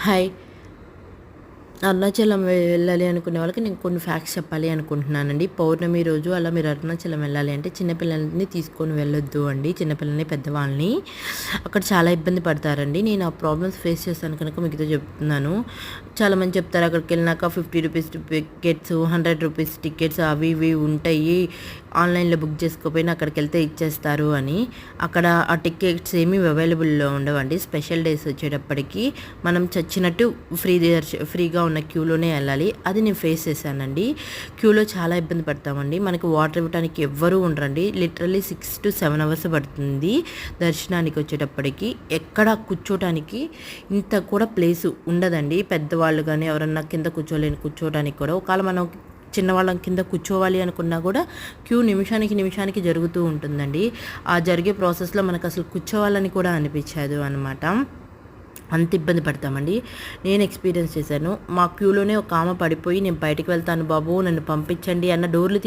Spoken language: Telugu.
హాయ్. అరుణాచలం వెళ్ళాలి అనుకునే వాళ్ళకి నేను కొన్ని ఫ్యాక్ట్స్ చెప్పాలి అనుకుంటున్నానండి. పౌర్ణమి రోజు అలా మీరు అరుణాచలం వెళ్ళాలి అంటే చిన్నపిల్లల్ని తీసుకొని వెళ్ళొద్దు అండి. చిన్నపిల్లల్ని, పెద్దవాళ్ళని. అక్కడ చాలా ఇబ్బంది పడతారండి. నేను ఆ ప్రాబ్లమ్స్ ఫేస్ చేశాను కనుక మీకుతో చెప్తున్నాను. చాలామంది చెప్తారు అక్కడికి వెళ్ళినాక 50 రూపీస్ టికెట్స్, 100 రూపీస్ టికెట్స్ అవి ఇవి ఉంటాయి. ఆన్లైన్లో బుక్ చేసుకోపోయినా అక్కడికి వెళ్తే ఇచ్చేస్తారు అని. అక్కడ ఆ టికెట్స్ ఏమీ అవైలబుల్లో ఉండవండి. స్పెషల్ డేస్ వచ్చేటప్పటికి మనం చచ్చినట్టు ఫ్రీగా ఉన్న క్యూలోనే వెళ్ళాలి. అది నేను ఫేస్ చేశానండి. క్యూలో చాలా ఇబ్బంది పడతామండి. మనకి వాటర్ ఇవ్వడానికి ఎవ్వరూ ఉండరండి. లిటరల్లీ 6 to 7 అవర్స్ పడుతుంది దర్శనానికి వచ్చేటప్పటికి. ఎక్కడ కూర్చోటానికి ఇంత కూడా ప్లేసు ఉండదండి. పెద్దవాళ్ళు కానీ ఎవరన్నా కింద కూర్చోడానికి కూడా ఒకవేళ మనం చిన్నవాళ్ళం కింద కూర్చోవాలి అనుకున్నా కూడా క్యూ నిమిషానికి జరుగుతూ ఉంటుందండి. ఆ జరిగే ప్రాసెస్లో మనకు అసలు కూర్చోవాలని కూడా అనిపించదు అనమాట. అంత ఇబ్బంది పడతామండి. నేను ఎక్స్పీరియన్స్ చేశాను. మా క్యూలోనే ఒక ఆమె పడిపోయి నేను బయటికి వెళ్తాను బాబు నన్ను పంపించండి అన్న డోర్లు